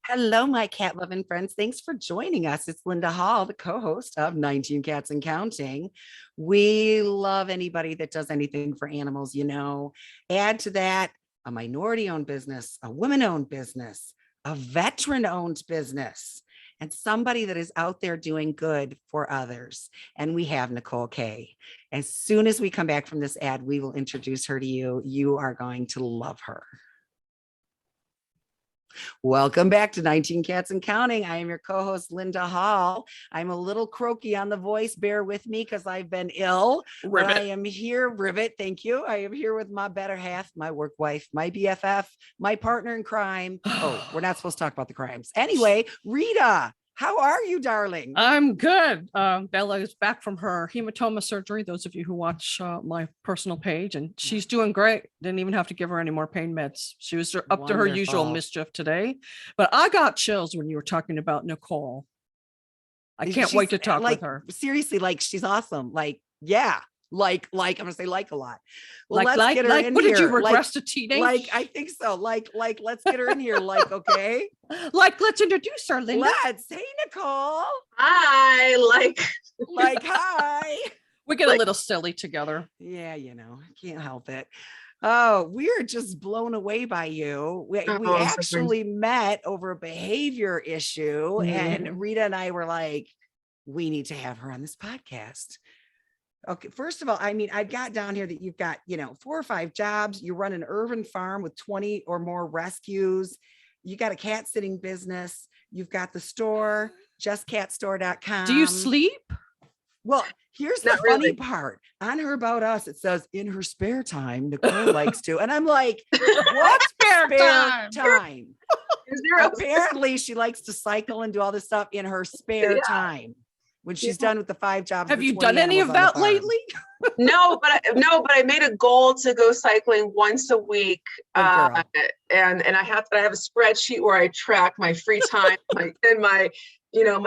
Hello, my cat loving friends. Thanks for joining us. It's Linda Hall, the co host of 19 Cats and Counting. We love anybody that does anything for animals, Add to that a minority owned business, a women owned business, a veteran owned business, and somebody that is out there doing good for others. And we have Nicole Kay. As soon as we come back from this ad, we will introduce her to you. You are going to love her. Welcome back to 19 Cats and Counting. I am your co-host, Linda Hall. I'm a little croaky on the voice. Bear with me because I've been ill. But I am here, Rivet. Thank you. I am here with my better half, my work wife, my BFF, my partner in crime. Oh, we're not supposed to talk about the crimes. Anyway, Rita, how are you, darling? I'm good. Bella is back from her hematoma surgery. Those of you who watch my personal page, and she's doing great. Didn't even have to give her any more pain meds. She was up to her usual mischief today. But I got chills when you were talking about Nicole. I can't wait to talk with her. Seriously, she's awesome. Yeah. I'm gonna say a lot. Well, let's get her in here. What did you regress to teenage? I think so. Let's get her in here. Okay. Let's introduce her, Linda. Hey, Nicole. Hi. Hi. We get a little silly together. Yeah, I can't help it. Oh, we're just blown away by you. We actually met over a behavior issue, and Rita and I were like, we need to have her on this podcast. Okay, first of all, I got down here that you've got, 4 or 5 jobs. You run an urban farm with 20 or more rescues. You got a cat sitting business. You've got the store, justcatstore.com. Do you sleep? Well, here's the funny part. On her About Us, it says in her spare time, Nicole likes to. And I'm like, what spare time? Apparently, she likes to cycle and do all this stuff in her spare time. When she's done with the 5 jobs. Have you done any of that lately? No, but I made a goal to go cycling once a week. And I have a spreadsheet where I track my free time and my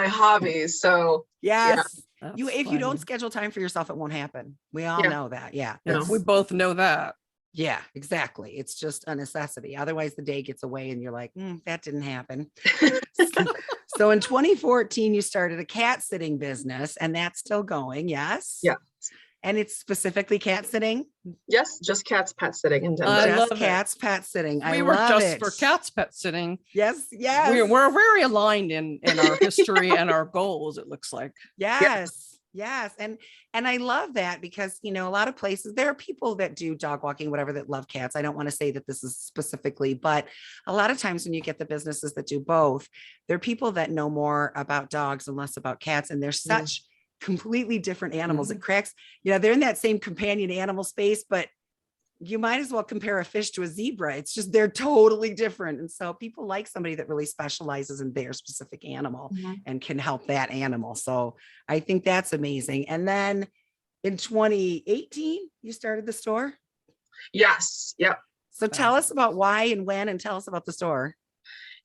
hobbies. So yes. Yeah. If you don't schedule time for yourself, it won't happen. We all know that. Yeah. We both know that. Yeah, exactly. It's just a necessity. Otherwise the day gets away and you're like, that didn't happen. So in 2014, you started a cat sitting business, and that's still going. Yes. Yeah. And it's specifically cat sitting. Yes. Just cats pet sitting in Denver. Just cats pet sitting. We were just for cats pet sitting. Yes. We're very aligned in our history and our goals. It looks like. Yes. And I love that because, a lot of places, there are people that do dog walking, whatever, that love cats. I don't want to say that this is specifically, but a lot of times when you get the businesses that do both, there are people that know more about dogs and less about cats. And they're such completely different animals. It cracks, they're in that same companion animal space, but you might as well compare a fish to a zebra. It's just, they're totally different. And so people like somebody that really specializes in their specific animal and can help that animal. So I think that's amazing. And then in 2018, you started the store? Yes. Yep. So tell us about why and when, and tell us about the store.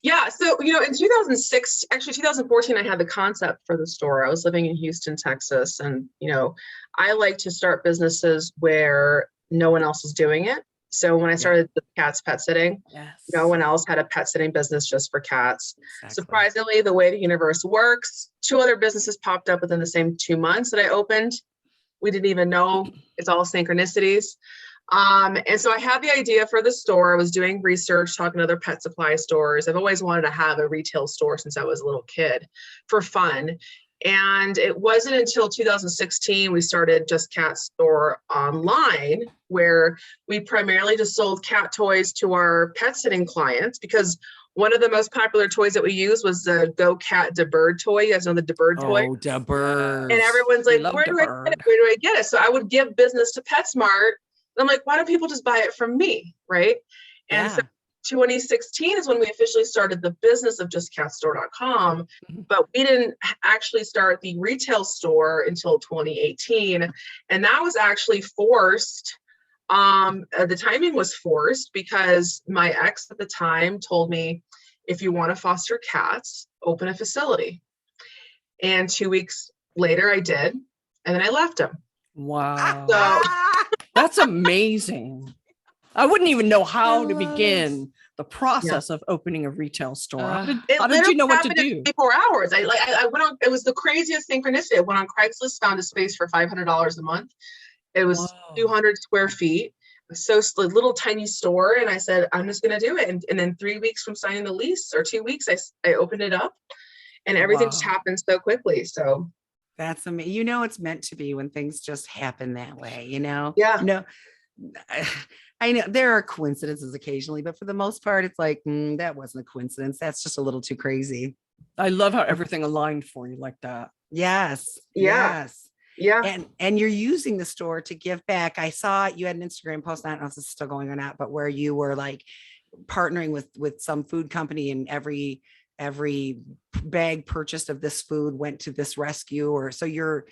Yeah. So, in 2006, actually 2014, I had the concept for the store. I was living in Houston, Texas. And, I like to start businesses where no one else is doing it. So when I started the cats pet sitting, no one else had a pet sitting business just for cats. Exactly. Surprisingly, the way the universe works, 2 other businesses popped up within the same 2 months that I opened. We didn't even know. It's all synchronicities. And so I had the idea for the store. I was doing research, talking to other pet supply stores. I've always wanted to have a retail store since I was a little kid for fun. And it wasn't until 2016 we started Just Cat Store online, where we primarily just sold cat toys to our pet sitting clients, because one of the most popular toys that we used was the Go Cat Da Bird toy. You guys know the Da Bird toy? Oh, Da Bird. And everyone's like, where do I get it? Where do I get it? So I would give business to PetSmart. And I'm like, why don't people just buy it from me? Right. And so 2016 is when we officially started the business of justcatstore.com, but we didn't actually start the retail store until 2018. And that was actually forced. The timing was forced because my ex at the time told me, if you want to foster cats, open a facility. And 2 weeks later I did. And then I left him. Wow. So that's amazing. I wouldn't even know how to begin the process of opening a retail store. How did you literally know what to happened in do? 24 hours. I went on, it was the craziest synchronicity. I went on Craigslist, found a space for $500 a month. It was Whoa. 200 square feet. So little tiny store. And I said, I'm just going to do it. And then 3 weeks from signing the lease, or 2 weeks, I opened it up, and everything just happened so quickly. So that's amazing. You know, it's meant to be when things just happen that way, you know? Yeah. No, I know there are coincidences occasionally, but for the most part, it's like, that wasn't a coincidence. That's just a little too crazy. I love how everything aligned for you like that. Yes. Yeah. Yes. Yeah. And you're using the store to give back. I saw you had an Instagram post, I don't know if this is still going or not, but where you were like partnering with some food company, and every bag purchased of this food went to this rescue, or so you're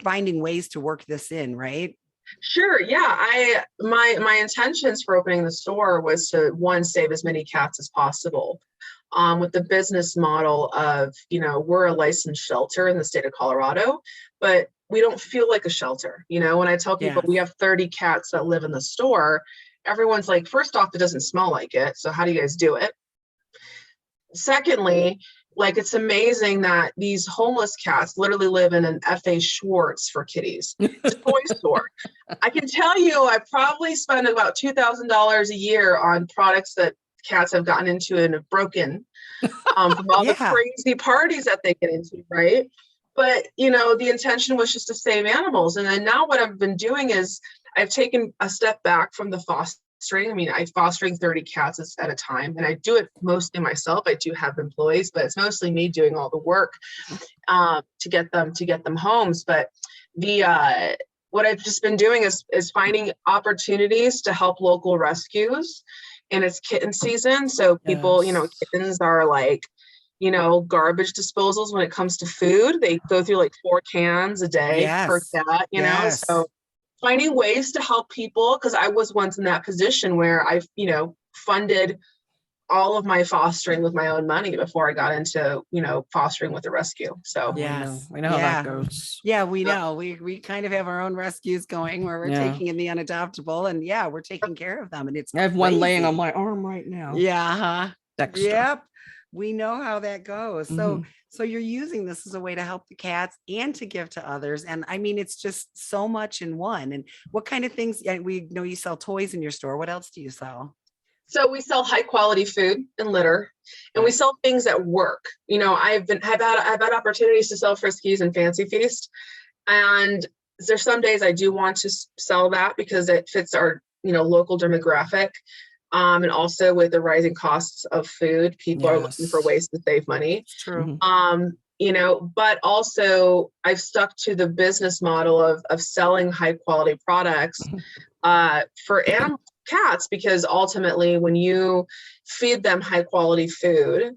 finding ways to work this in, right? Sure. Yeah. My intentions for opening the store was to, one, save as many cats as possible. With the business model of, we're a licensed shelter in the state of Colorado, but we don't feel like a shelter. When I tell people we have 30 cats that live in the store, everyone's like, first off, it doesn't smell like it. So how do you guys do it? Secondly, like, it's amazing that these homeless cats literally live in an F.A. Schwartz for kitties. It's a toy store. I can tell you, I probably spend about $2,000 a year on products that cats have gotten into and have broken, from all the crazy parties that they get into, right? But, the intention was just to save animals. And then now what I've been doing is I've taken a step back from the fostering. I mean, I'm fostering 30 cats at a time, and I do it mostly myself. I do have employees, but it's mostly me doing all the work to get them homes. But what I've just been doing is finding opportunities to help local rescues, and it's kitten season. So people, kittens are like, garbage disposals when it comes to food. They go through like 4 cans a day per cat, so finding ways to help people, because I was once in that position where I, funded all of my fostering with my own money before I got into, fostering with a rescue. So we know how that goes. Yeah, we know. We kind of have our own rescues going where we're taking in the unadoptable, and we're taking care of them. And it's I have one laying on my arm right now. Yeah. Dexter. Yep. We know how that goes. So you're using this as a way to help the cats and to give to others. And I mean, it's just so much in one. And what kind of things? We know you sell toys in your store. What else do you sell? So we sell high quality food and litter, and we sell things that work. I've had opportunities to sell Friskies and Fancy Feast, and there's some days I do want to sell that because it fits our local demographic. And also with the rising costs of food, people are looking for ways to save money. It's true. But also I've stuck to the business model of selling high quality products for animal cats, because ultimately when you feed them high quality food,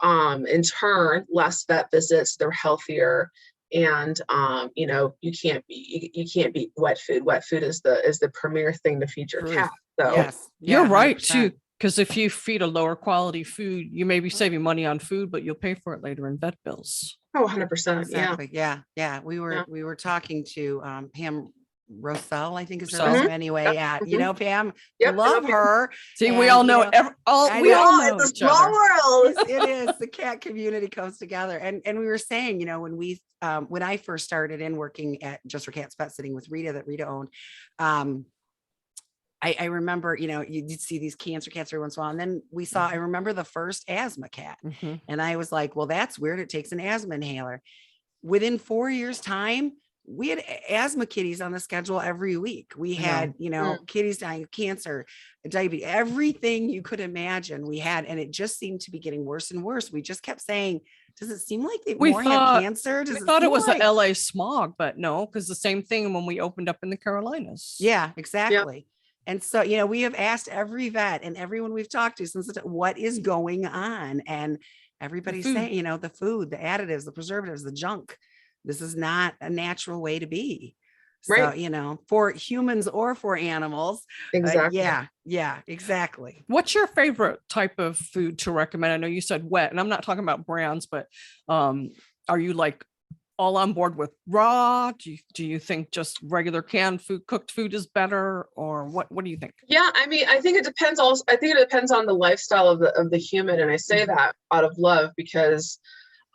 in turn, less vet visits, they're healthier. And you can't beat wet food. Wet food is the premier thing to feed your cat. So you're right 100%. Too, because if you feed a lower quality food, you may be saving money on food, but you'll pay for it later in vet bills. Oh, 100%. Exactly. Yeah. We were talking to Pam Rosell, I think is her name anyway. Pam, love her. See, we all know we all know it's a small world. It is. The cat community comes together. And we were saying, when I first started in working at Just for Cats Pet Sitting with Rita, that Rita owned, I remember, you'd see these cancer cats every once in a while. And then I remember the first asthma cat. And I was like, well, that's weird. It takes an asthma inhaler. Within 4 years' time, we had asthma kitties on the schedule every week. We had, kitties dying of cancer, diabetes, everything you could imagine we had. And it just seemed to be getting worse and worse. We just kept saying, does it seem like they more have cancer? We thought it was the LA smog, but no, because the same thing when we opened up in the Carolinas. Yeah, exactly. Yep. And so, we have asked every vet and everyone we've talked to since what is going on. And everybody's saying, the food, the additives, the preservatives, the junk. This is not a natural way to be. Right. So, for humans or for animals. Exactly. Yeah, exactly. What's your favorite type of food to recommend? I know you said wet, and I'm not talking about brands, but are you like all on board with raw? Do you think just regular canned food, cooked food is better, or what do you think? Yeah, I mean, I think it depends also. I think it depends on the lifestyle of the human. And I say that out of love because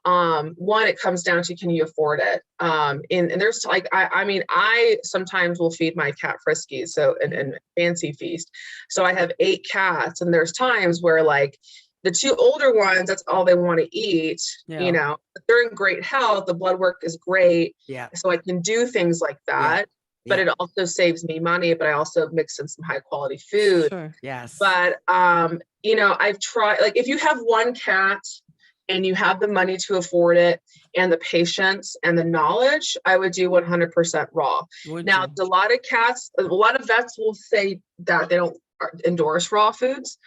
one, it comes down to, can you afford it? And there's like, I mean, I sometimes will feed my cat Friskies, so and fancy feast. So I have 8 cats, and there's times where like the 2 older ones, that's all they want to eat, you know, but they're in great health. The blood work is great. Yeah. So I can do things like that, but it also saves me money, but I also mix in some high quality food. Sure. Yes. But, you know, I've tried, like, if you have 1 cat and you have the money to afford it and the patience and the knowledge, I would do 100% raw. Now, a lot of cats, a lot of vets will say that they don't endorse raw foods.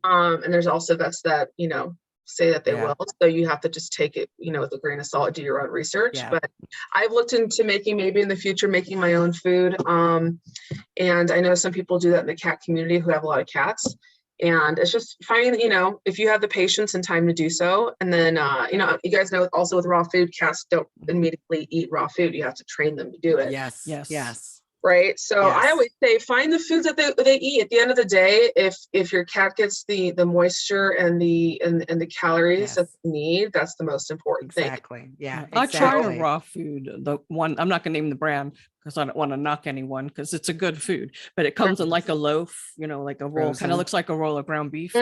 And there's also vets that, you know, say that they will. So you have to just take it, you know, with a grain of salt, do your own research. But I've looked into maybe in the future, making my own food. And I know some people do that in the cat community who have a lot of cats. And it's just finding, you know, if you have the patience and time to do so. And then, you know, you guys know also with raw food, cats don't immediately eat raw food. You have to train them to do it. Yes. Right. So I always say, find the foods that they eat. At the end of the day, if your cat gets the moisture and the calories that they need, that's the most important thing. Yeah. I tried a raw food. The one, I'm not gonna name the brand because I don't want to knock anyone, because it's a good food, but it comes in like a loaf, you know, like a roll, kind of looks like a roll of ground beef.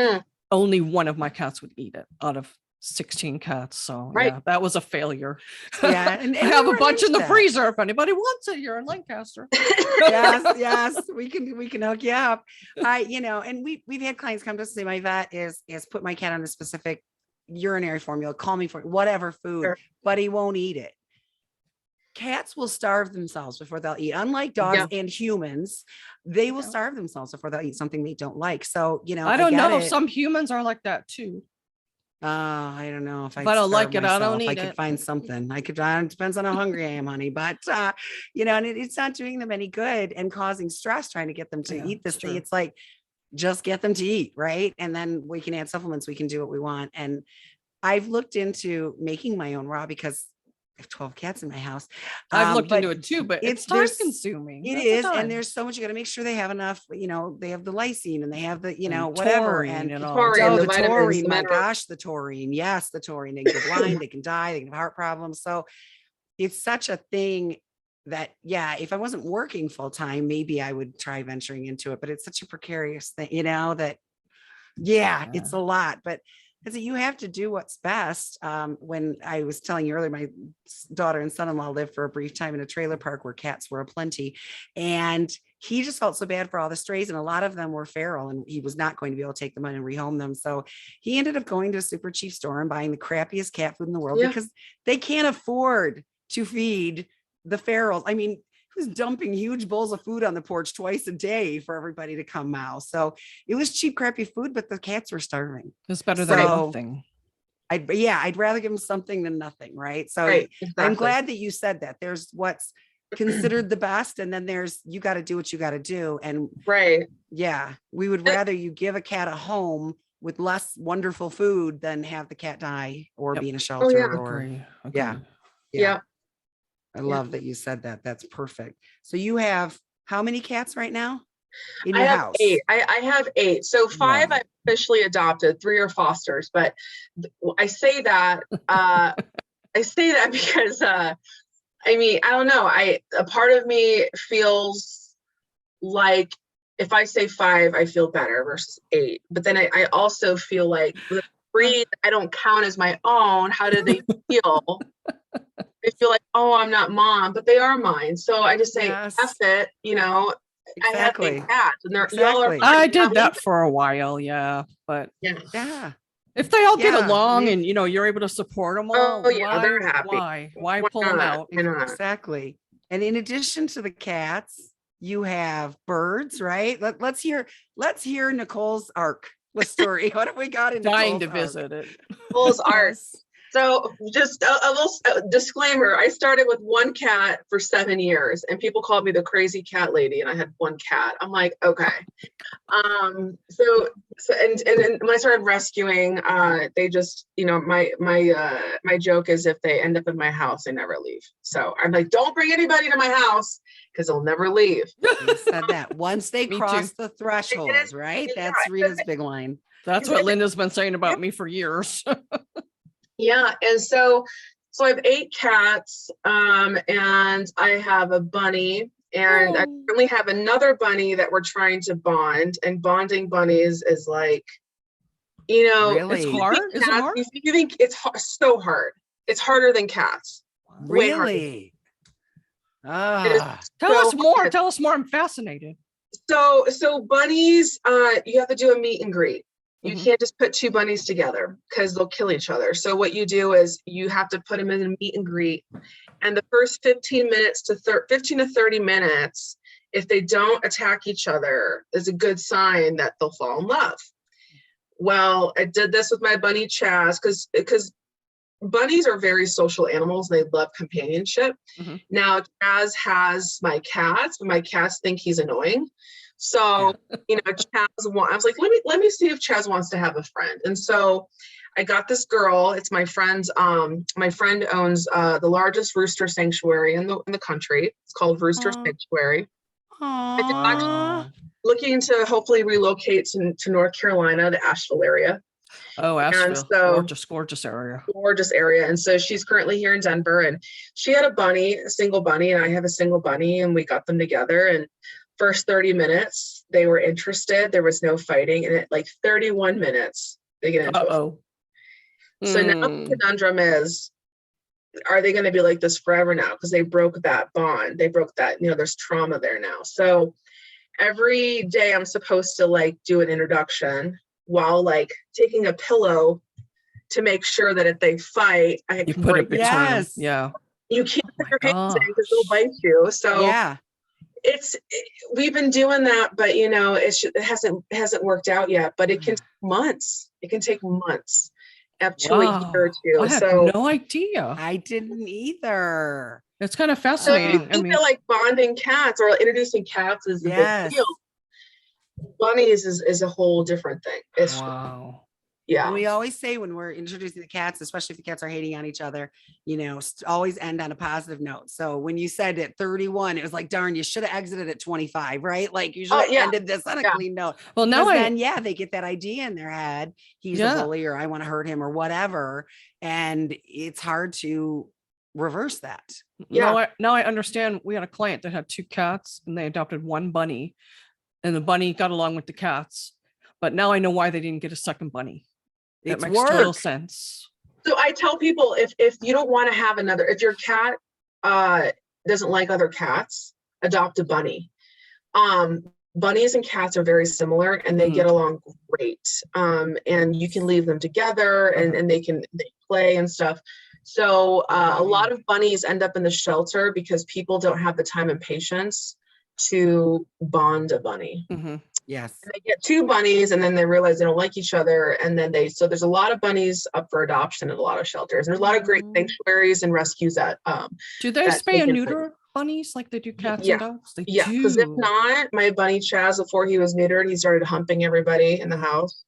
Only one of my cats would eat it out of 16 cats. So yeah, that was a failure. Yeah. And I have a bunch in the freezer if anybody wants it here in Lancaster. Yes. We can hook you up. You know, and we've had clients come to us and say, my vet is put my cat on a specific urinary formula, call me for whatever food, but he won't eat it. Cats will starve themselves before they'll eat. Unlike dogs and humans, they will starve themselves before they'll eat something they don't like. So, you know, I don't know. Some humans are like that too. I don't know if I don't like it. I don't eat it. I could find something. It depends on how hungry I am, honey. But you know, and it's not doing them any good and causing stress trying to get them to eat this thing. It's like, just get them to eat, right? And then we can add supplements. We can do what we want. And I've looked into making my own raw because I have 12 cats in my house. I've looked into it too, but it's time consuming. It is. And there's so much, you got to make sure they have enough, you know, they have the lysine and they have the, you know, whatever. And the taurine, my gosh, the taurine. Yes, the taurine. They can go blind, they can die, they can have heart problems. So it's such a thing that, if I wasn't working full time, maybe I would try venturing into it, but it's such a precarious thing, you know, that, it's a lot, but you have to do what's best. When I was telling you earlier, my daughter and son-in-law lived for a brief time in a trailer park where cats were aplenty, and he just felt so bad for all the strays, and a lot of them were feral, and he was not going to be able to take them in and rehome them. So he ended up going to a super cheap store and buying the crappiest cat food in the world because they can't afford to feed the ferals. I mean, was dumping huge bowls of food on the porch twice a day for everybody to come mouse. So it was cheap, crappy food, but the cats were starving. It's better than nothing. I'd rather give them something than nothing. Right. So I'm glad that you said that. There's what's considered the best, and then there's, you got to do what you got to do. And we would rather you give a cat a home with less wonderful food than have the cat die or be in a shelter. I love that you said that. That's perfect. So you have how many cats right now in your house? 8. I have 8. So 5 I officially adopted, 3 are fosters. But I say that because I mean, I don't know. A part of me feels like if I say 5, I feel better versus 8. But then I also feel like the breed I don't count as my own. How do they feel? I feel like, oh, I'm not mom, but they are mine. So I just say, F it, you know. I have 8 cats, and they're y'all are. I did that for a while, but if they all get along and you know you're able to support them all, they're happy. Why pull them out? Exactly. And in addition to the cats, you have birds, right? Let's hear Nicole's ark story. What have we got in Dying Nicole's to visit ark? it. Nicole's ark. So just a little disclaimer, I started with one cat for 7 years and people called me the crazy cat lady and I had one cat. I'm like, okay. And when I started rescuing, they just, my joke is if they end up in my house, they never leave. So I'm like, don't bring anybody to my house because they'll never leave. You said that once they Me cross too. the threshold, right? That's Rita's big line. That's what Linda's been saying about me for years. Yeah. And so I have 8 cats, and I have a bunny, and I currently have another bunny that we're trying to bond, and bonding bunnies is like, Really? It's hard. Is it hard? You think it's so hard. It's harder than cats. Way harder. Really? Tell us more. Hard. Tell us more. I'm fascinated. So bunnies, you have to do a meet and greet. You can't just put 2 bunnies together because they'll kill each other. So what you do is you have to put them in a meet and greet. And the first 15 to 30 minutes, if they don't attack each other, is a good sign that they'll fall in love. Well, I did this with my bunny Chaz because bunnies are very social animals. They love companionship. Now Chaz has my cats, but my cats think he's annoying. So, Chaz I was like, let me see if Chaz wants to have a friend. And so I got this girl. It's my friend's, my friend owns the largest rooster sanctuary in the country. It's called Rooster Sanctuary. Aww. Looking to hopefully relocate to North Carolina, the Asheville area. Oh, Asheville. And so, gorgeous area. Gorgeous area. And so she's currently here in Denver, and she had a single bunny, and I have a single bunny, and we got them together. And first 30 minutes, they were interested. There was no fighting. And at like 31 minutes, they get into it. So now the conundrum is, are they going to be like this forever now? Because they broke that bond. They broke that, there's trauma there now. So every day I'm supposed to like do an introduction while like taking a pillow to make sure that if they fight, I can put it between. Yes. Yeah. You can't put your hands in because they'll bite you. So yeah. We've been doing that, but it hasn't worked out yet, but it can take months. It can take months, up to a year or 2. I had no idea. I didn't either. It's kind of fascinating. So you feel like bonding cats or introducing cats is a big deal. Bunnies is a whole different thing. It's yeah. We always say when we're introducing the cats, especially if the cats are hating on each other, always end on a positive note. So when you said at 31, it was like, darn, you should have exited at 25, right? Like you should have ended this on a clean note. Well, now they get that idea in their head. He's a bully, or I want to hurt him, or whatever. And it's hard to reverse that. Yeah. Now I understand. We had a client that had 2 cats and they adopted 1 bunny, and the bunny got along with the cats. But now I know why they didn't get a second bunny. It makes total sense. So I tell people, if you don't want to have if your cat doesn't like other cats, adopt a bunny. Bunnies and cats are very similar, and they get along great. And you can leave them together, and they play and stuff. So a lot of bunnies end up in the shelter because people don't have the time and patience to bond a bunny. Yes. And they get 2 bunnies, and then they realize they don't like each other. And then so there's a lot of bunnies up for adoption at a lot of shelters. And there's a lot of great sanctuaries and rescues that. Do they spay and neuter bunnies like they do cats and dogs? They do. Because if not, my bunny Chaz, before he was neutered, he started humping everybody in the house.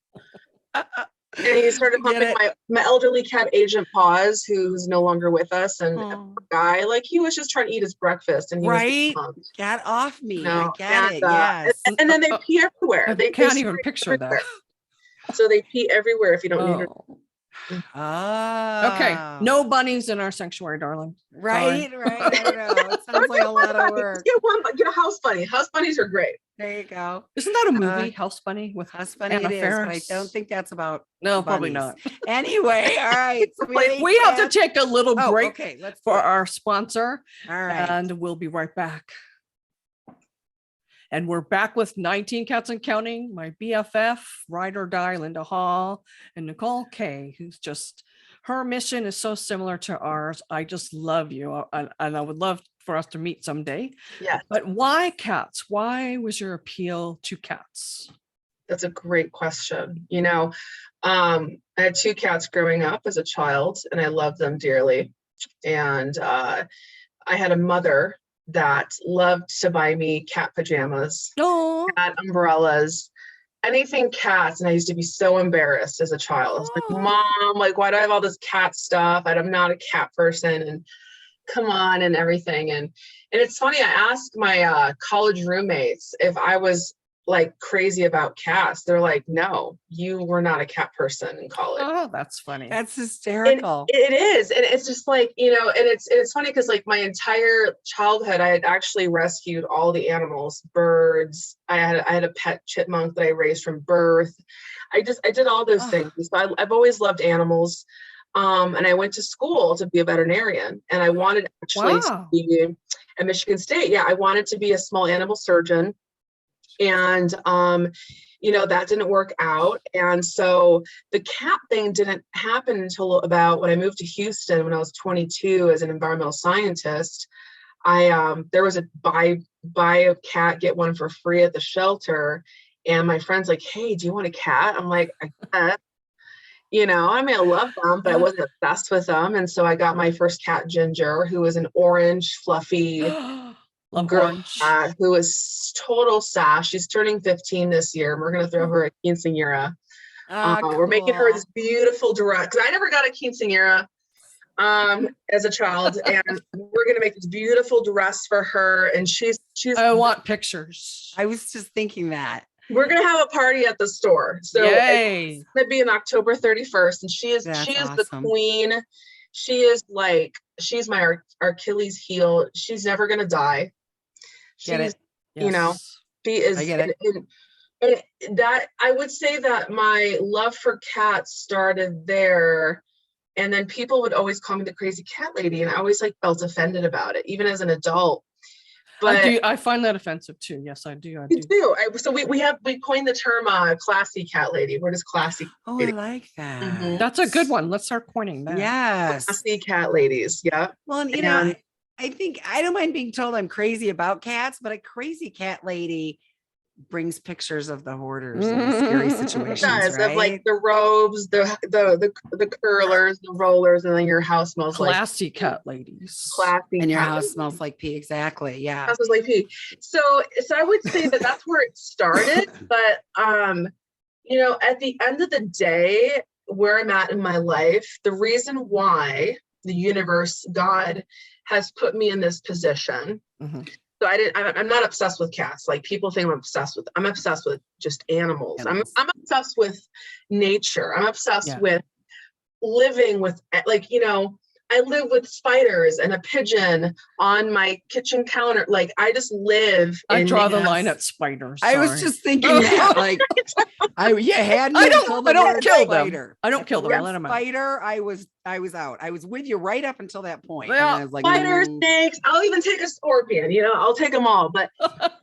And he started humping my elderly cat, Agent Paws, who's no longer with us. And a guy, like, he was just trying to eat his breakfast. And he was get off me. I get it. Yes. And then they pee everywhere. They can't even picture that. So they pee everywhere if you don't neuter. Okay. No bunnies in our sanctuary, darling. Right. I don't know. It sounds like a lot of work. Get a house bunny. House bunnies are great. There you go. Isn't that a movie, House Bunny, with House Bunny? It is, but I don't think that's about. No, probably not. Anyway, all right. So we have to take a little break for our sponsor. All right. And we'll be right back. And we're back with 19 Cats and Counting, my BFF, ride or die, Linda Hall, and Nicole Kay, who's just, her mission is so similar to ours. I just love you. And I would love for us to meet someday. Yeah. But why cats? Why was your appeal to cats? That's a great question. You know, I had 2 cats growing up as a child, and I loved them dearly. And I had a mother that loved to buy me cat pajamas, No. cat umbrellas, anything cats. And I used to be so embarrassed as a child. I was like, Mom, like, why do I have all this cat stuff? I'm not a cat person. And come on, and everything. And it's funny, I asked my college roommates if I was like crazy about cats. They're like, no, you were not a cat person in college. Oh, that's funny. That's hysterical. It is. And it's just like, you know, and it's funny because like my entire childhood, I had actually rescued all the animals, birds. I had a pet chipmunk that I raised from birth. I did all those things. So I've always loved animals. And I went to school to be a veterinarian, and I wanted actually to be at Michigan State. Yeah, I wanted to be a small animal surgeon. And, you know, that didn't work out. And so the cat thing didn't happen until about when I moved to Houston when I was 22 as an environmental scientist. There was a buy a cat, get one for free at the shelter. And my friend's like, hey, do you want a cat? I'm like, I guess. You know, I mean, I love them, but I wasn't obsessed with them. And so I got my first cat, Ginger, who was an orange, fluffy girl cat who was total sass. She's turning 15 this year. And we're going to throw her a quinceañera. We're making her this beautiful dress, because I never got a quinceañera as a child. And we're going to make this beautiful dress for her. And she's I want pictures. I was just thinking that. We're going to have a party at the store. So it's going to be on October 31st. And she is awesome. The queen. She's my Achilles heel. She's never going to die. Yes. You know, she is. I get it. And that, I would say that my love for cats started there. And then people would always call me the crazy cat lady. And I always felt offended about it, even as an adult. But I find that offensive too. Yes, I do. I do. So we coined the term classy cat lady. We're just classy. Oh, lady. I like that. Mm-hmm. That's a good one. Let's start coining that. Yes. Classy cat ladies. Yeah. Well, and, you know, I think I don't mind being told I'm crazy about cats, but a crazy cat lady brings pictures of the hoarders in scary situations. It does, right? Of the robes, the curlers, the rollers, and then your house smells classy cat ladies. Classy, and your house smells like pee. Exactly. Yeah. House smells like pee. So I would say that's where it started. But you know, at the end of the day, where I'm at in my life, the reason why the universe, God, has put me in this position. Mm-hmm. So I'm not obsessed with cats. Like people think I'm obsessed with just animals. I'm obsessed with nature. I'm obsessed with living with, you know, I live with spiders and a pigeon on my kitchen counter. Like I just live. I draw the line at spiders. Sorry. I was just thinking that. Like, I don't kill them. I don't kill them. I let them out. Spider. I was out. I was with you right up until that point. Well, I was like, spiders, snakes. I'll even take a scorpion. You know, I'll take them all. But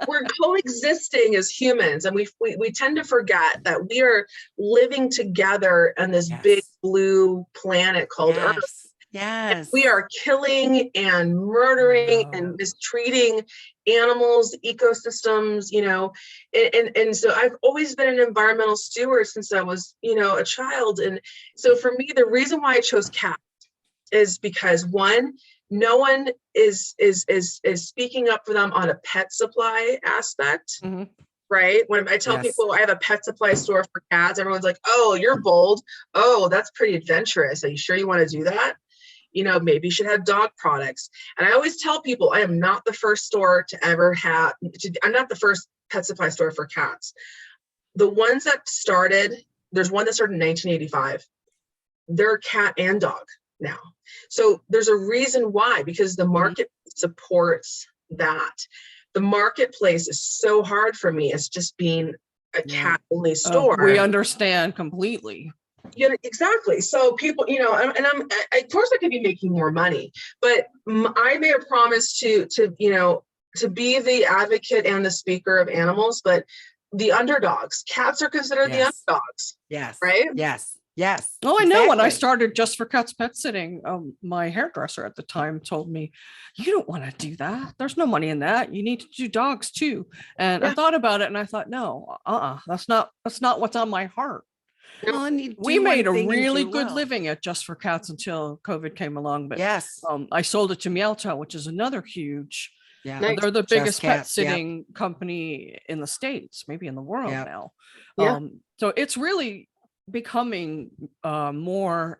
we're coexisting as humans, and we tend to forget that we are living together on this big blue planet called Earth. Yes. And we are killing and murdering and mistreating animals, ecosystems, you know, and so I've always been an environmental steward since I was, you know, a child. And so for me, the reason why I chose cats is because one, no one is speaking up for them on a pet supply aspect. Mm-hmm. Right. When I tell people I have a pet supply store for cats, everyone's like, oh, you're bold. Oh, that's pretty adventurous. Are you sure you want to do that? You know, maybe you should have dog products. And I always tell people I am not the first store to ever have, I'm not the first pet supply store for cats. The ones that started, there's one that started in 1985. They're cat and dog now. So there's a reason why, because the market supports that. The marketplace is so hard for me as just being a cat only store. We understand completely. Yeah, exactly. So people, you know, and of course I could be making more money, but I made a promise to, you know, to be the advocate and the speaker of animals, but the underdogs, cats are considered the underdogs. Yes. Right. Yes. Yes. Oh, I know. When I exactly. started Just for Cats pet sitting, my hairdresser at the time told me, "You don't want to do that. There's no money in that. You need to do dogs too." And I Yeah. thought about it, and I thought, no, that's not what's on my heart. Well, and you We do one made a thing and really do it good well. living at Just for Cats until COVID came along. But Yes. I sold it to Mialto, which is another huge. Yeah. Nice. They're the Just biggest pet Cats, yep. sitting company in the States, maybe in the world Yep. now. Yeah. So it's really becoming more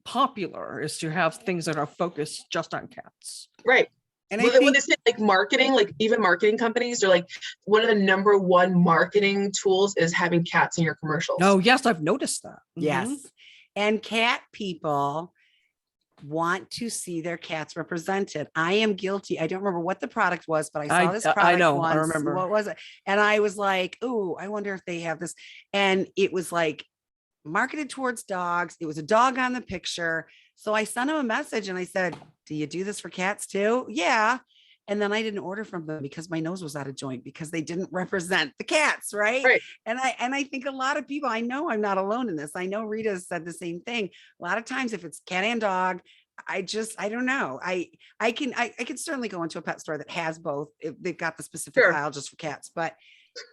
popular, is to have things that are focused just on cats. Right. And I When think they say like marketing, like even marketing companies are like, one of the number one marketing tools is having cats in your commercials. Oh, yes, I've noticed that. yes. And cat people want to see their cats represented. I am guilty. I don't remember what the product was, but I saw this product I know, once. I remember. What was it? And I was like, "Oh, I wonder if they have this." And it was like marketed towards dogs. It was a dog on the picture. So I sent him a message and I said, "Do you do this for cats too?" Yeah. And then I didn't order from them because my nose was out of joint because they didn't represent the cats, right? Right. And I think a lot of people, I know I'm not alone in this. I know Rita said the same thing. A lot of times if it's cat and dog, I don't know. I can certainly go into a pet store that has both. If they've got the specific Sure. aisle just for cats, but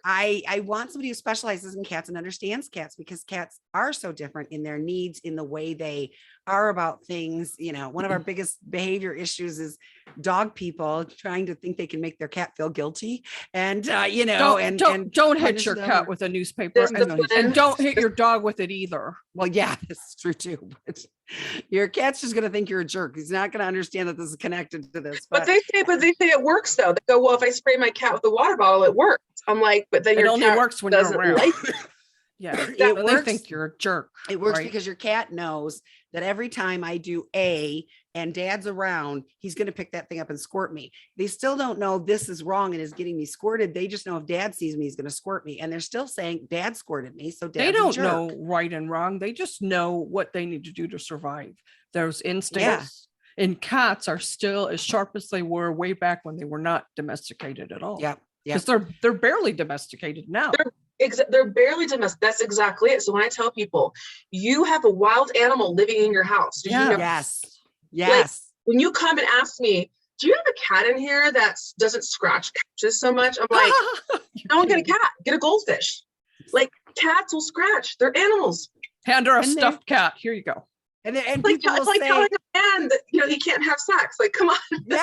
I want somebody who specializes in cats and understands cats, because cats are so different in their needs, in the way they are about things. You know, one of our biggest behavior issues is dog people trying to think they can make their cat feel guilty, and you know, Don't hit punish your them cat or- with a newspaper, Discipline. and don't hit your dog with it either. well, yeah, this is true too. But your cat's just going to think you're a jerk. He's not going to understand that this is connected to this. But they say it works though. They go, well, if I spray my cat with a water bottle, it works. I'm like, but then It your only cat works when you're doesn't around. like it. Yeah, It they works. think you're a jerk. It works right? because your cat knows that every time I do A and dad's around, he's going to pick that thing up and squirt me. They still don't know this is wrong and is getting me squirted. They just know if dad sees me, he's going to squirt me. And they're still saying dad squirted me. So They dad's a don't jerk. know right and wrong. They just know what they need to do to survive. Those instincts in cats are still as sharp as they were way back when they were not domesticated at all. Yep. Because they're barely domesticated now. They're barely domestic. That's exactly it. So when I tell people, you have a wild animal living in your house. Did you know? Yes. Yes. When you come and ask me, do you have a cat in here that doesn't scratch couches so much? I'm like, don't get a cat, get a goldfish. Like, cats will scratch. They're animals. Hand her a And stuffed cat. Here you go. And Like, people it's will like say, telling a man that, you know, he can't have sex. Like, come on. yeah,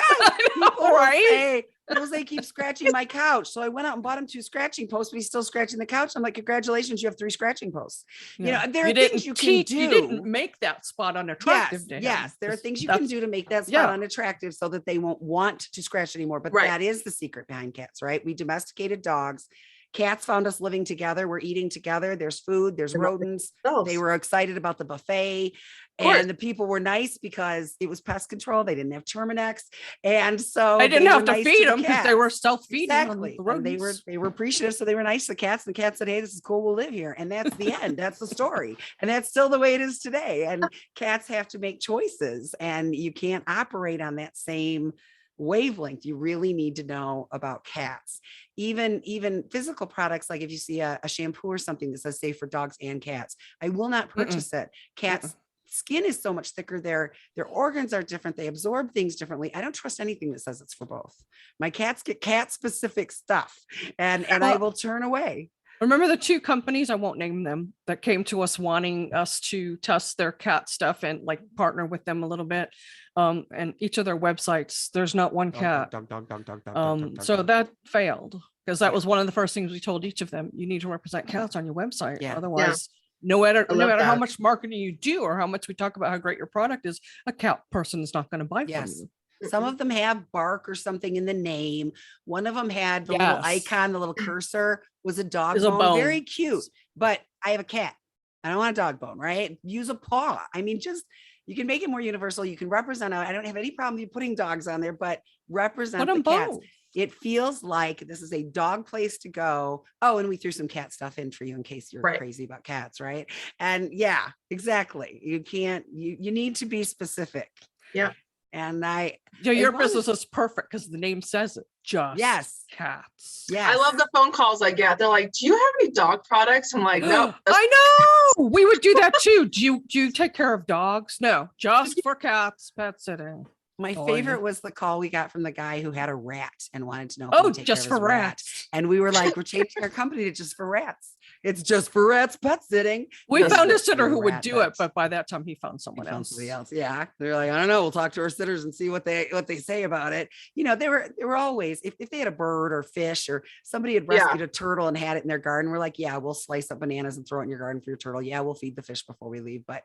know, people will right? say, Jose keeps scratching my couch. So I went out and bought him 2 scratching posts, but he's still scratching the couch. I'm like, congratulations, you have 3 scratching posts. Yeah. You know, there are things you can do. You didn't make that spot unattractive. Yes, to yes, him. there are things you That's- can do to make that spot yeah. unattractive so that they won't want to scratch anymore. But Right. that is the secret behind cats, right? We domesticated dogs. Cats found us living together. We're eating together. There's food, there's They're not rodents. themselves. They were excited about the buffet, course. and the people were nice because it was pest control. They didn't have Terminex. And so I didn't they have were to nice feed the them because they cats. were self-feeding. Exactly. On the And they were appreciative. So they were nice to the cats, and the cats said, hey, this is cool. We'll live here. And that's the end. That's the story. And that's still the way it is today. And cats have to make choices, and you can't operate on that same wavelength. You really need to know about cats. Even physical products, like if you see a shampoo or something that says safe for dogs and cats, I will not purchase it. Cats skin is so much thicker. Their organs are different. They absorb things differently. I don't trust anything that says it's for both. My cats get cat specific stuff, and I will turn away. Remember the 2 companies, I won't name them, that came to us wanting us to test their cat stuff and like partner with them a little bit. And each of their websites, there's not one cat. So that failed, because that was one of the first things we told each of them. You need to represent cats on your website. Yeah. Otherwise, no matter I love how that. much marketing you do or how much we talk about how great your product is, a cat person is not going to buy from Yes. you. Some of them have bark or something in the name. One of them had the little Yes. icon, the little cursor was a dog Is a bone. bone. Very cute. But I have a cat. I don't want a dog bone, right? Use a paw. I mean, just you can make it more universal. You can represent. I don't have any problem you putting dogs on there, but represent Put the them cats. both. It feels like this is a dog place to go. Oh, and we threw some cat stuff in for you in case you're Right. crazy about cats, right? And yeah, exactly. You can't. You need to be specific. Yeah. And your as long business is perfect because the name says it. Just Yes. cats. yes. I love the phone calls I get. They're like, "Do you have any dog products?" I'm like, "No." I know. We would do that too. Do you take care of dogs? No, just for cats, pet sitting. My Oh, favorite yeah. was the call we got from the guy who had a rat and wanted to know if Oh, we would take care just of his for rat. rats. And we were like, we're changing our company to just for rats. It's just for rats pet sitting. We Just found a Just for sitter who would rat do it, vets. but by that time he found We someone found else. somebody else. Yeah. They're like, I don't know. We'll talk to our sitters and see what they say about it. You know, they were always, if they had a bird or fish or somebody had Yeah. rescued a turtle and had it in their garden, we're like, yeah, we'll slice up bananas and throw it in your garden for your turtle. Yeah, we'll feed the fish before we leave. But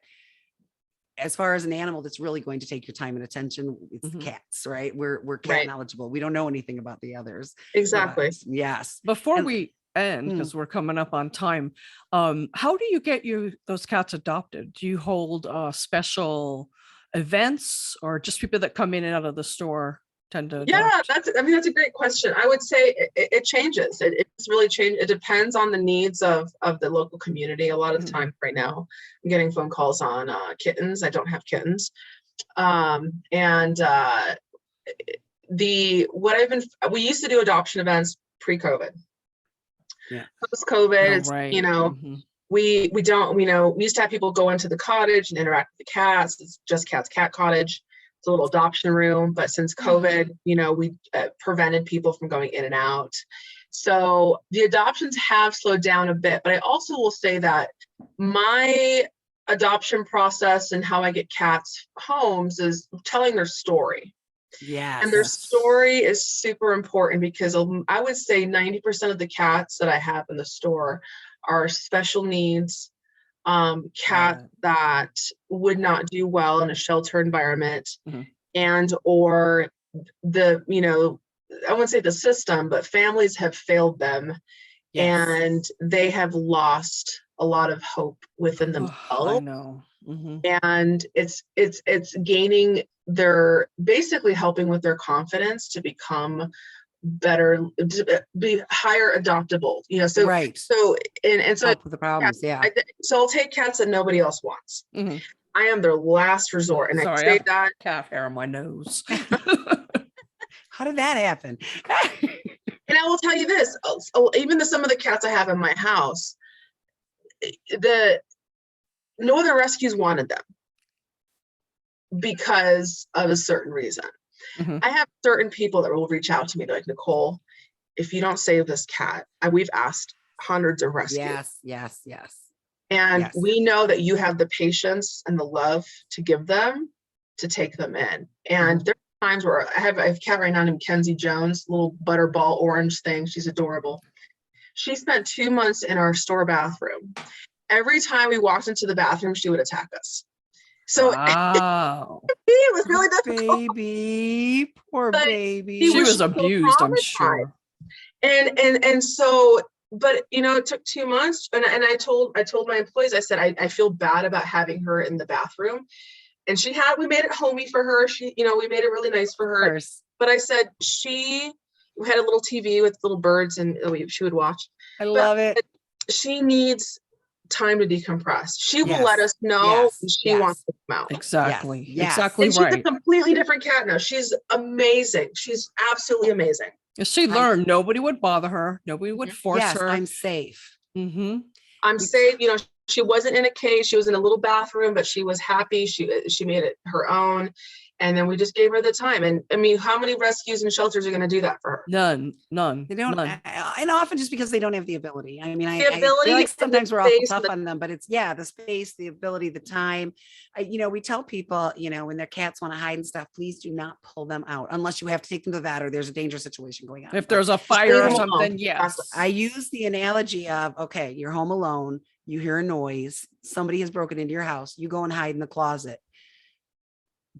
as far as an animal that's really going to take your time and attention, it's Mhm. cats, right? We're cat Right. knowledgeable. We don't know anything about the others. Exactly. But yes. Before And- we end, because we're coming up on time, how do you get those cats adopted? Do you hold special events or just people that come in and out of the store tend to Yeah, adopt? that's a great question. I would say it changes. It's really changed. It depends on the needs of the local community. A lot of the Mhm. time right now, I'm getting phone calls on kittens. I don't have kittens. And we used to do adoption events pre-COVID. Yeah. Post-COVID, Oh, it's, right. you know, Mhm. we don't, we used to have people go into the cottage and interact with the cats. It's just Cats Cat Cottage. It's a little adoption room, but since COVID, we prevented people from going in and out. So the adoptions have slowed down a bit, but I also will say that my adoption process and how I get cats homes is telling their story. Yes. And their story is super important because I would say 90% of the cats that I have in the store are special needs cats that would not do well in a shelter environment, Mhm. and or I wouldn't say the system, but families have failed them. Yes. And they have lost a lot of hope within I themselves. know. Mhm. And it's gaining their, basically helping with their confidence to become better, to be higher adoptable, so Right. so Help with the problems. Yeah. so I'll take cats that nobody else wants. Mhm. I am their last resort, and Sorry, I I say have that cat hair on my nose. How did that happen? and I will tell you this, even some of the cats I have in my house, no other rescues wanted them because of a certain reason. Mhm. I have certain people that will reach out to me, they're like, Nicole, if you don't save this cat, we've asked hundreds of rescues. Yes. And Yes. we know that you have the patience and the love to give them, to take them in. And there are times where I have a cat right now named Kenzie Jones, little butterball orange thing. She's adorable. She spent 2 months in our store bathroom. Every time we walked into the bathroom, she would attack us. So Wow. it was really difficult. Baby, poor But baby. he She was so abused, I'm traumatized. sure. And so, but it took 2 months, and I told my employees, I said, I feel bad about having her in the bathroom. And we made it homey for her. We made it really nice for Of her. course. But I said, we had a little TV with little birds, and she would watch. I love it. She needs time to decompress. She will Yes. let us know when she Yes. wants to come out. Exactly. Yes. Exactly And she's a right. completely different cat now. She's amazing. She's absolutely amazing. She learned nobody would bother her. Nobody would force Yes, her. I'm safe. Mm-hmm. I'm safe. She wasn't in a cage. She was in a little bathroom, but she was happy. She made it her own. And then we just gave her the time. And I mean, how many rescues and shelters are going to do that for her? None. They don't, None. and often just because they don't have the ability. I mean, The I ability feel like and sometimes the we're awful space tough and on them, but it's the space, the ability, the time. We tell people, when their cats want to hide and stuff, please do not pull them out unless you have to take them to the vet or there's a dangerous situation going on. If there's a fire leave or them something, alone. yes. I use the analogy of, okay, you're home alone, you hear a noise, somebody has broken into your house, you go and hide in the closet.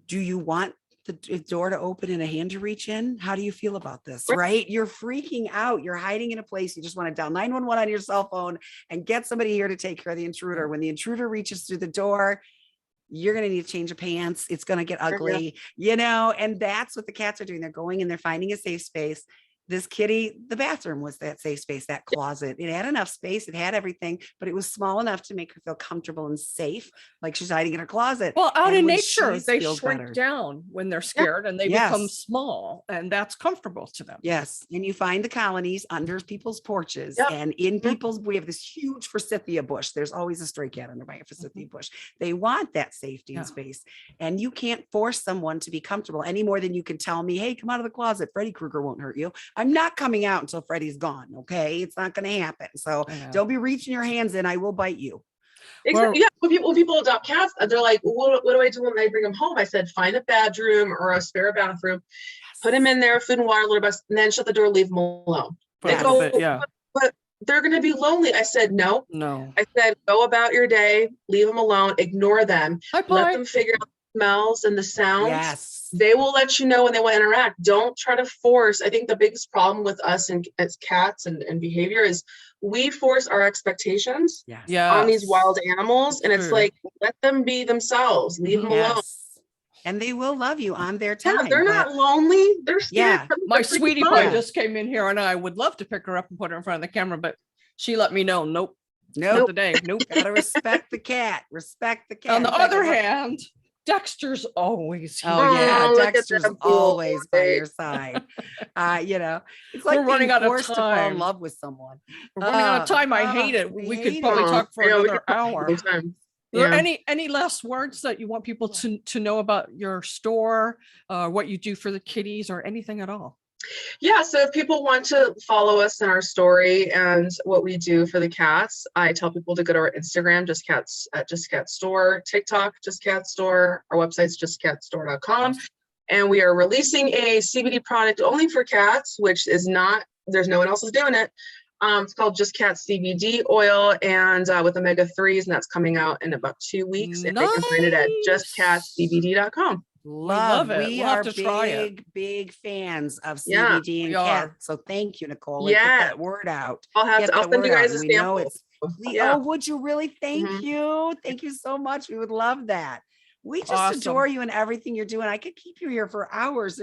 Do you want the door to open and a hand to reach in? How do you feel about this? Right? You're freaking out. You're hiding in a place. You just want to dial 911 on your cell phone and get somebody here to take care of the intruder. When the intruder reaches through the door, you're going to need a change of pants. It's going to get ugly, and that's what the cats are doing. They're going and they're finding a safe space. this kitty, the bathroom was that safe space, that closet. It had enough space, it had everything, but it was small enough to make her feel comfortable and safe, like she's hiding in her closet. Well, out And in when nature, she they feels shrink better. down when they're scared and they become Yes. small, and that's comfortable to them. Yes. And you find the colonies under people's porches Yep. and in Mhm. people's, we have this huge forsythia bush. There's always a stray cat under my forsythia bush. They want that safety Yeah. and space. And you can't force someone to be comfortable any more than you can tell me, hey, come out of the closet. Freddy Krueger won't hurt you. I'm not coming out until Freddy's gone. Okay. It's not going to happen. So I know. don't be reaching your hands in. I will bite you. Exactly. Yeah. When people adopt cats, they're like, what do I do when I bring them home? I said, find a bedroom or a spare bathroom, put them in there, food and water, a little bit, and then shut the door, leave them alone. For They a little go, bit, yeah. but they're going to be lonely. I said, no. No. I said, go about your day, leave them alone, ignore them, Hi, let Pi. them figure out the smells and the sounds. Yes. They will let you know when they want to interact. Don't try to force. I think the biggest problem with us and as cats and behavior is we force our expectations Yes. Yeah. on these wild animals. And it's True. like, let them be themselves, leave them alone. Yes. And they will love you on their Yeah, time. they're but- not lonely. They're scared. Yeah. My They're freaking sweetie fun. pie just came in here, and I would love to pick her up and put her in front of the camera, but she let me know, nope, not Nope. today. Nope. Gotta respect the cat. Respect the cat. On the In fact, other I- hand, Dexter's always here. Oh yeah, Oh, look at Dexter's that always by boy. your side. It's like We're running being out of forced to fall in time. love with someone. We're running out of time. I Oh, hate it. I We hate could probably it. talk for Yeah, we another could talk hour. all the time. Are there Yeah. any last words that you want people to know about your store, what you do for the kitties, or anything at all? Yeah, so if people want to follow us in our story and what we do for the cats, I tell people to go to our Instagram, Just Cats at Just Cat Store, TikTok, Just Cat Store, our website's justcatstore.com. And we are releasing a CBD product only for cats, which is not, there's no one else is doing it. It's called Just Cat CBD oil and with omega-3s, and that's coming out in about 2 weeks. And they can find it at Nice. justcatcbd.com. love it. We We'll have are to try it. big fans of Yeah, CBD and we cat. are. So thank you, Nicole. Like, Yeah. get that word out. I'll Get send that you word out. guys a And we know sample. it's Yeah. Oh, would you really? Thank Mhm. you. Thank you so much. We would love that. We just Awesome. adore you and everything you're doing. I could keep you here for hours.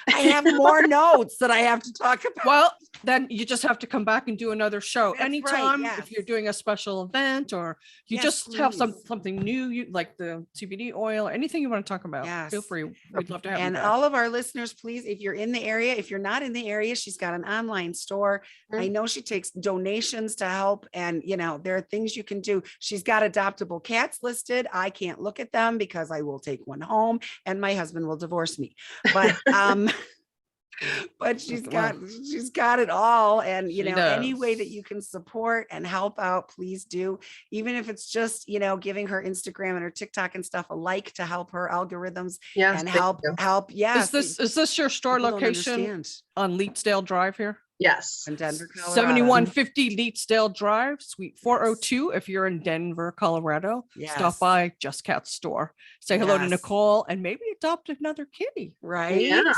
I have more notes that I have to talk about. Well, then you just have to come back and do another show That's right, anytime. yes. If you're doing a special event or you Yes, just have please. something new, you like the CBD oil, anything you want to talk about, feel Yes. free. We'd love to have you And back. all of our listeners, please, if you're in the area, if you're not in the area, she's got an online store. I know she takes donations to help. And, there are things you can do. She's got adoptable cats listed. I can't look at them because I will take one home and my husband will divorce me. But, but she's got it all. And, She any way that does. you can support and help out, please do. Even if it's just, giving her Instagram and her TikTok and stuff a like to help her algorithms Yes, and thank help. you. Yes. Is this your store people don't location understand. on Leetsdale Drive here? Yes. In Denver, Colorado. 7150 Leetsdale Drive, Suite 402. If you're in Denver, Colorado, stop Yes. by Just Cat Store. Say hello to Yes. Nicole and maybe adopt another kitty. Right? Yeah.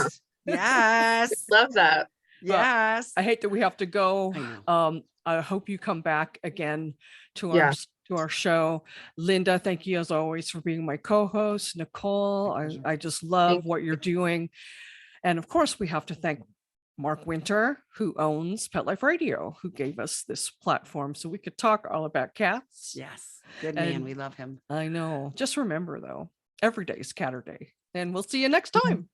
Yes. Love that. Yes. I hate that we have to go. I know. I hope you come back again to Yeah. our show. Linda, thank you as always for being my co-host. Nicole, My pleasure. I just love Thank what you're doing. And of course, we have to thank Mark Winter, who owns Pet Life Radio, who gave us this platform so we could talk all about cats. Yes. Good man. And- We love him. I know. Just remember though, every day is Catter Day. And we'll see you next Mhm. time.